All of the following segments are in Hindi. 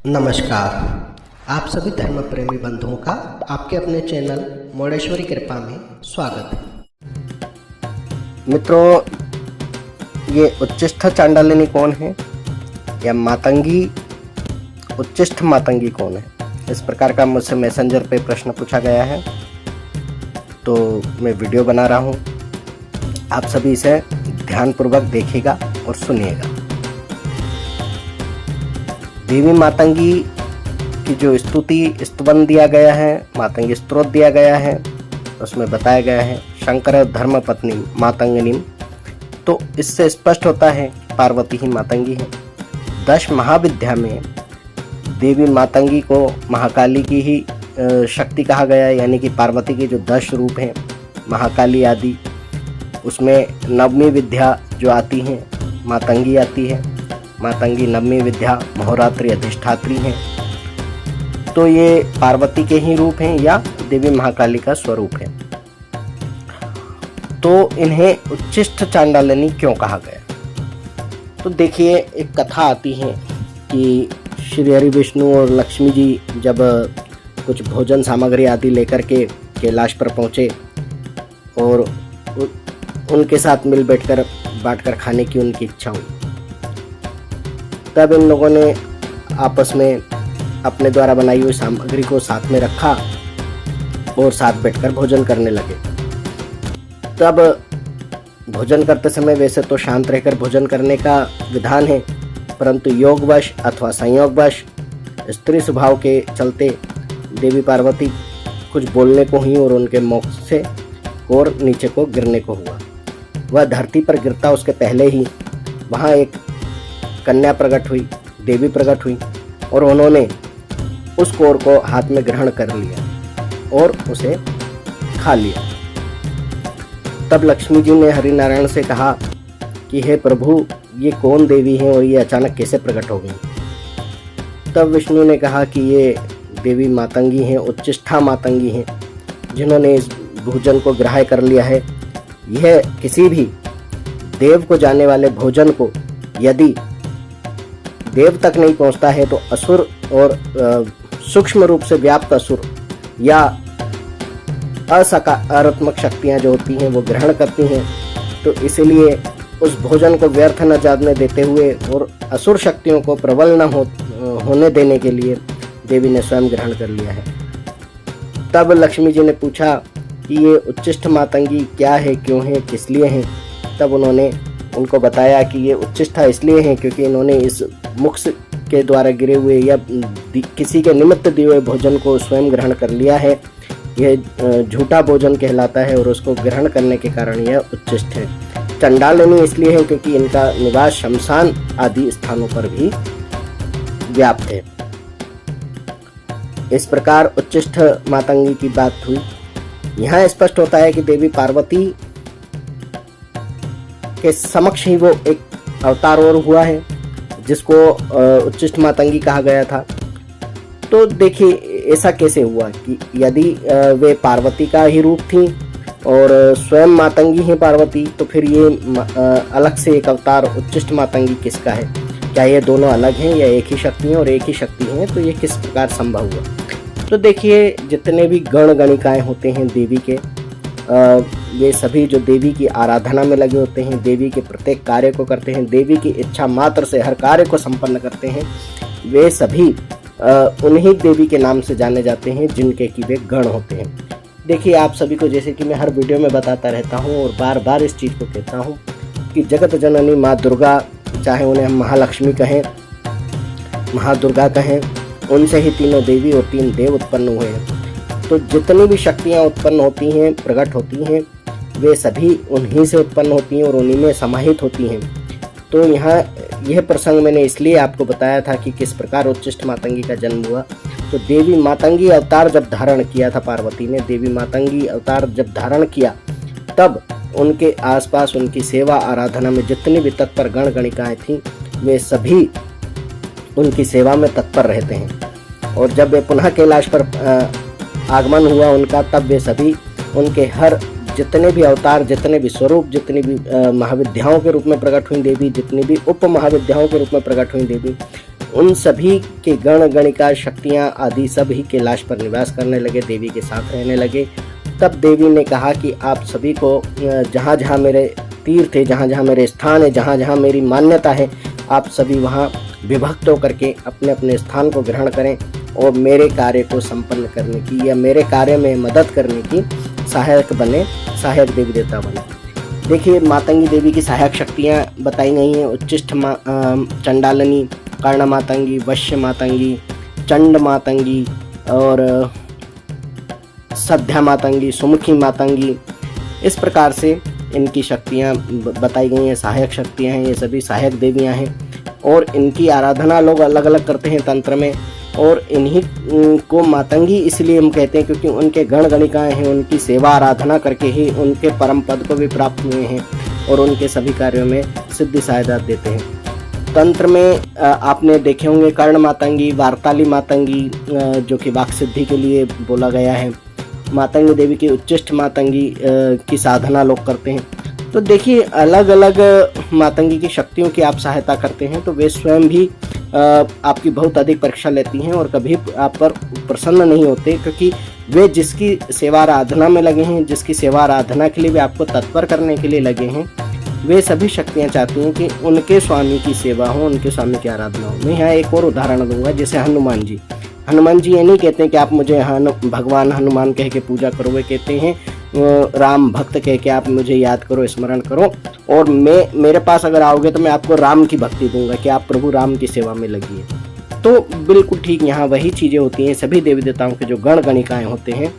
नमस्कार। आप सभी धर्म प्रेमी बंधुओं का आपके अपने चैनल मोडेश्वरी कृपा में स्वागत है। मित्रों, ये उच्चिष्ठ चांडालिनी कौन है या मातंगी उच्चिष्ठ मातंगी कौन है, इस प्रकार का मुझसे मैसेंजर पे प्रश्न पूछा गया है, तो मैं वीडियो बना रहा हूँ। आप सभी इसे ध्यानपूर्वक देखिएगा और सुनिएगा। देवी मातंगी की जो स्तुवन दिया गया है, मातंगी स्तोत्र दिया गया है, उसमें बताया गया है शंकर धर्म पत्नी मातंगिनी, तो इससे स्पष्ट होता है पार्वती ही मातंगी है। 10 महाविद्या में देवी मातंगी को महाकाली की ही शक्ति कहा गया है, यानी कि पार्वती के जो 10 रूप हैं महाकाली आदि, उसमें नवमी विद्या जो आती हैं मातंगी आती है। मातंगी नवमी विद्या महोरात्रि अधिष्ठात्री हैं, तो ये पार्वती के ही रूप हैं या देवी महाकाली का स्वरूप है। तो इन्हें उच्चिष्ठ चांडालिनी क्यों कहा गया? तो देखिए, एक कथा आती है कि श्री हरि विष्णु और लक्ष्मी जी जब कुछ भोजन सामग्री आदि लेकर के कैलाश पर पहुँचे और उनके साथ मिल बैठकर बांटकर खाने की उनकी इच्छा हुई, तब इन लोगों ने आपस में अपने द्वारा बनाई हुई सामग्री को साथ में रखा और साथ बैठकर भोजन करने लगे। तब भोजन करते समय वैसे तो शांत रहकर भोजन करने का विधान है, परंतु योगवश अथवा संयोगवश स्त्री स्वभाव के चलते देवी पार्वती कुछ बोलने को हुई और उनके मुख से और नीचे को गिरने को हुआ। वह धरती पर गिरता उसके पहले ही वहाँ एक कन्या प्रकट हुई, देवी प्रकट हुई, और उन्होंने उस कोर को हाथ में ग्रहण कर लिया और उसे खा लिया। तब लक्ष्मी जी ने हरि नारायण से कहा कि हे प्रभु, ये कौन देवी हैं और ये अचानक कैसे प्रकट हो गई? तब विष्णु ने कहा कि ये देवी मातंगी हैं, उच्चिष्ठा मातंगी हैं, जिन्होंने इस भोजन को ग्राह्य कर लिया है। यह किसी भी देव को जाने वाले भोजन को यदि देव तक नहीं पहुंचता है तो असुर और सूक्ष्म रूप से व्याप्त असुर या असकारात्मक शक्तियां जो होती हैं वो ग्रहण करती हैं। तो इसलिए उस भोजन को व्यर्थ न जाने देते हुए और असुर शक्तियों को प्रबल न होने देने के लिए देवी ने स्वयं ग्रहण कर लिया है। तब लक्ष्मी जी ने पूछा कि ये उच्चिष्ठ मातंगी क्या है, क्यों है, किस लिए हैं? तब उन्होंने उनको बताया कि ये उच्चिष्ठा इसलिए हैं क्योंकि इन्होंने इस मुख के द्वारा गिरे हुए या किसी के निमित्त दिए हुए भोजन को स्वयं ग्रहण कर लिया है। यह झूठा भोजन कहलाता है और उसको ग्रहण करने के कारण यह उच्चिष्ठ है। चंडालिनी इसलिए है क्योंकि इनका निवास शमशान आदि स्थानों पर भी व्याप्त है। इस प्रकार उच्चिष्ठ मातंगी की बात हुई। यहाँ स्पष्ट होता है कि देवी पार्वती के समक्ष ही वो एक अवतार और हुआ है जिसको उच्चिष्ठ मातंगी कहा गया था। तो देखिए, ऐसा कैसे हुआ कि यदि वे पार्वती का ही रूप थी और स्वयं मातंगी हैं पार्वती, तो फिर ये अलग से एक अवतार उच्चिष्ठ मातंगी किसका है? क्या ये दोनों अलग हैं या एक ही शक्ति हैं? और एक ही शक्ति हैं तो ये किस प्रकार संभव हुआ? तो देखिए, जितने भी गण गणिकाएँ होते हैं देवी के, वे सभी जो देवी की आराधना में लगे होते हैं, देवी के प्रत्येक कार्य को करते हैं, देवी की इच्छा मात्र से हर कार्य को संपन्न करते हैं, वे सभी उन्हीं देवी के नाम से जाने जाते हैं जिनके कि वे गण होते हैं। देखिए, आप सभी को जैसे कि मैं हर वीडियो में बताता रहता हूँ और बार बार इस चीज़ को कहता हूँ कि जगत जननी माँ दुर्गा, चाहे उन्हें हम महालक्ष्मी कहें, महादुर्गा कहें, उनसे ही तीनों देवी और 3 देव उत्पन्न हुए हैं। तो जितनी भी शक्तियाँ उत्पन्न होती हैं, प्रकट होती हैं, वे सभी उन्हीं से उत्पन्न होती हैं और उन्हीं में समाहित होती हैं। तो यहाँ यह प्रसंग मैंने इसलिए आपको बताया था कि किस प्रकार उच्चिष्ठ मातंगी का जन्म हुआ। तो देवी मातंगी अवतार जब धारण किया था पार्वती ने, देवी मातंगी अवतार जब धारण किया, तब उनके आसपास उनकी सेवा आराधना में जितनी भी तत्पर गण गणिकाएँ थीं, वे सभी उनकी सेवा में तत्पर रहते हैं। और जब वे पुनः कैलाश पर आगमन हुआ उनका, तब वे सभी उनके हर जितने भी अवतार, जितने भी स्वरूप, जितनी भी महाविद्याओं के रूप में प्रकट हुई देवी, जितनी भी उप महाविद्याओं के रूप में प्रकट हुई देवी, उन सभी के गण गणिका शक्तियाँ आदि सभी कैलाश पर निवास करने लगे, देवी के साथ रहने लगे। तब देवी ने कहा कि आप सभी को जहाँ जहाँ मेरे तीर्थ है, जहाँ जहाँ मेरे स्थान है, जहाँ जहाँ मेरी मान्यता है, आप सभी वहाँ विभक्त होकर के अपने अपने स्थान को ग्रहण करें और मेरे कार्य को संपन्न करने की या मेरे कार्य में मदद करने की सहायक बने, सहायक देवी देवता बने। देखिए, मातंगी देवी की सहायक शक्तियाँ बताई गई हैं। उच्चिष्ट चंडालिनी, कर्ण मातंगी, वश्य मातंगी, चंड मातंगी और सध्या मातंगी, सुमुखी मातंगी, इस प्रकार से इनकी शक्तियाँ बताई गई हैं, सहायक शक्तियाँ हैं। ये सभी सहायक देवियाँ हैं और इनकी आराधना लोग अलग अलग करते हैं तंत्र में। और इन्हीं को मातंगी इसलिए हम कहते हैं क्योंकि उनके गण गणिकाएँ हैं, उनकी सेवा आराधना करके ही उनके परम पद को भी प्राप्त हुए हैं और उनके सभी कार्यों में सिद्धि सहायता देते हैं। तंत्र में आपने देखे होंगे कर्ण मातंगी, वार्ताली मातंगी जो कि वाक सिद्धि के लिए बोला गया है। मातंगी देवी की उच्चिष्ट मातंगी की साधना लोग करते हैं। तो देखिए, अलग अलग मातंगी की शक्तियों की आप सहायता करते हैं तो वे स्वयं भी आपकी बहुत अधिक परीक्षा लेती हैं और कभी आप पर प्रसन्न नहीं होते, क्योंकि वे जिसकी सेवा आराधना में लगे हैं, जिसकी सेवा आराधना के लिए वे आपको तत्पर करने के लिए लगे हैं, वे सभी शक्तियाँ चाहती हैं कि उनके स्वामी की सेवा हो, उनके स्वामी की आराधना हो। मैं यहाँ एक और उदाहरण दूंगा, जैसे हनुमान जी। हनुमान जी ये नहीं कहते हैं कि आप मुझे भगवान हनुमान कह के पूजा करो, वे कहते हैं राम भक्त कह के आप मुझे याद करो, स्मरण करो और मेरे पास अगर आओगे तो मैं आपको राम की भक्ति दूंगा कि आप प्रभु राम की सेवा में लगिए। तो बिल्कुल ठीक यहाँ वही चीज़ें होती हैं। सभी देवी देवताओं के जो गण गणिकाएँ होते हैं,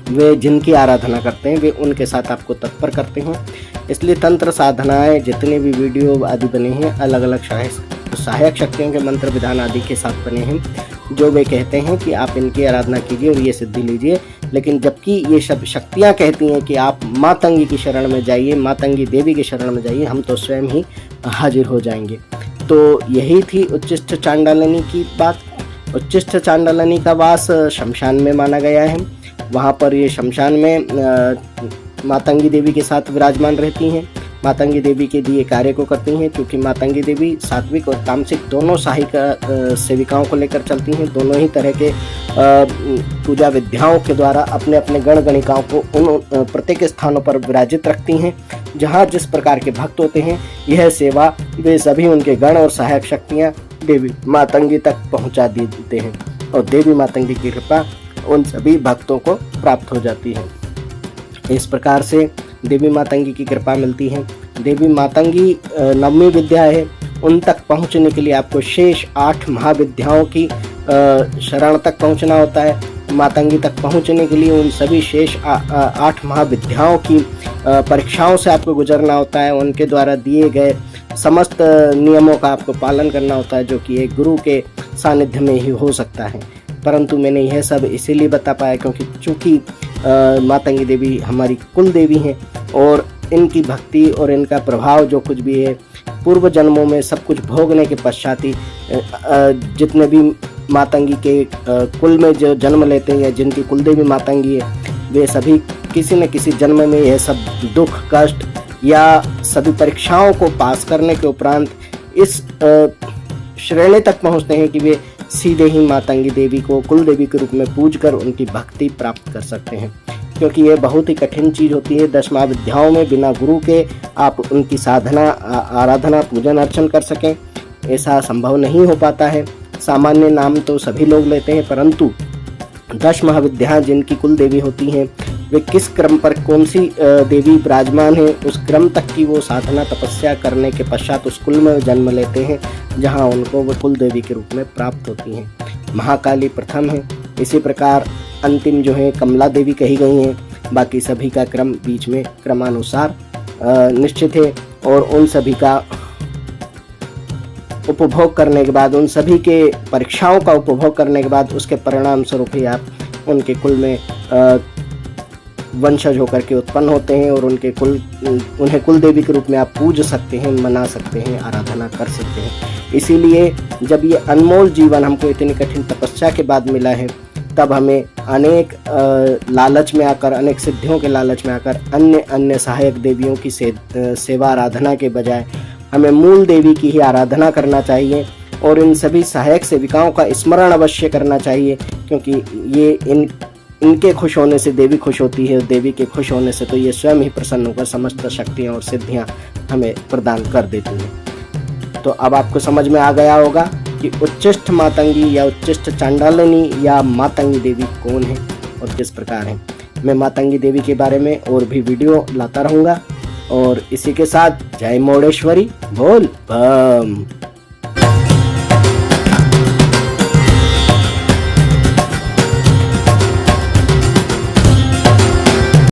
वे जिनकी आराधना करते हैं, वे उनके साथ आपको तत्पर करते हैं। इसलिए तंत्र साधनाएँ जितने भी वीडियो आदि बने हैं, अलग अलग सहायक शक्तियों के मंत्र विधान आदि के साथ बने हैं, जो वे कहते हैं कि आप इनकी आराधना कीजिए और ये सिद्धि लीजिए। लेकिन जबकि ये सब शक्तियाँ कहती हैं कि आप मातंगी की शरण में जाइए, मातंगी देवी की शरण में जाइए, हम तो स्वयं ही हाजिर हो जाएंगे। तो यही थी उच्चिष्ट चांडालिनी की बात। उच्चिष्ट चांडालिनी का वास शमशान में माना गया है। वहाँ पर ये शमशान में मातंगी देवी के साथ विराजमान रहती हैं, मातंगी देवी के दिए कार्य को करती हैं, क्योंकि मातंगी देवी सात्विक और तामसिक दोनों सहायिका सेविकाओं को लेकर चलती हैं। दोनों ही तरह के पूजा विद्याओं के द्वारा अपने अपने गण गणिकाओं को उन प्रत्येक स्थानों पर विराजित रखती हैं जहाँ जिस प्रकार के भक्त होते हैं। यह सेवा वे सभी उनके गण और सहायक शक्तियाँ देवी मातंगी तक पहुँचा देते हैं और देवी मातंगी की कृपा उन सभी भक्तों को प्राप्त हो जाती है। इस प्रकार से देवी मातंगी की कृपा मिलती है। देवी मातंगी नवमी विद्या है, उन तक पहुंचने के लिए आपको शेष 8 महाविद्याओं की शरण तक पहुंचना होता है। मातंगी तक पहुंचने के लिए उन सभी शेष 8 महाविद्याओं की परीक्षाओं से आपको गुजरना होता है। उनके द्वारा दिए गए समस्त नियमों का आपको पालन करना होता है, जो कि एक गुरु के सानिध्य में ही हो सकता है। परंतु मैंने यह सब इसीलिए बता पाया क्योंकि चूँकि मातंगी देवी हमारी कुल देवी हैं और इनकी भक्ति और इनका प्रभाव जो कुछ भी है, पूर्व जन्मों में सब कुछ भोगने के पश्चात ही जितने भी मातंगी के कुल में जो जन्म लेते हैं या जिनकी कुल देवी मातंगी है, वे सभी किसी न किसी जन्म में यह सब दुख कष्ट या सभी परीक्षाओं को पास करने के उपरांत इस श्रेणी तक पहुँचते हैं कि वे सीधे ही मातंगी देवी को कुल देवी के रूप में पूजकर उनकी भक्ति प्राप्त कर सकते हैं। क्योंकि ये बहुत ही कठिन चीज़ होती है। 10 महाविद्याओं में बिना गुरु के आप उनकी साधना आराधना पूजन अर्चन कर सकें, ऐसा संभव नहीं हो पाता है। सामान्य नाम तो सभी लोग लेते हैं, परंतु 10 महाविद्याएं जिनकी कुल देवी होती हैं, वे किस क्रम पर कौन सी देवी विराजमान है, उस क्रम तक की वो साधना तपस्या करने के पश्चात उस कुल में जन्म लेते हैं जहाँ उनको वो कुल देवी के रूप में प्राप्त होती हैं। महाकाली प्रथम है, इसी प्रकार अंतिम जो है कमला देवी कही गई हैं। बाकी सभी का क्रम बीच में क्रमानुसार निश्चित है और उन सभी का उपभोग करने के बाद, उन सभी के परीक्षाओं का उपभोग करने के बाद उसके परिणाम स्वरूप ही आप उनके कुल में वंशज होकर के उत्पन्न होते हैं और उन्हें कुल देवी के रूप में आप पूज सकते हैं, मना सकते हैं, आराधना कर सकते हैं। इसीलिए जब ये अनमोल जीवन हमको इतनी कठिन तपस्या के बाद मिला है, तब हमें अनेक लालच में आकर, अनेक सिद्धियों के लालच में आकर अन्य सहायक देवियों की सेवा आराधना के बजाय हमें मूल देवी की ही आराधना करना चाहिए। और इन सभी सहायक सेविकाओं का स्मरण अवश्य करना चाहिए, क्योंकि ये इनके खुश होने से देवी खुश होती है, और देवी के खुश होने से तो ये स्वयं ही प्रसन्न होकर समस्त शक्तियाँ और सिद्धियाँ हमें प्रदान कर देती हैं। तो अब आपको समझ में आ गया होगा कि उच्चिष्ट मातंगी या उच्चिष्ट चांडालिनी या मातंगी देवी कौन है और किस प्रकार है। मैं मातंगी देवी के बारे में और भी वीडियो लाता रहूँगा। और इसी के साथ जय मौड़ेश्वरी बोल बम।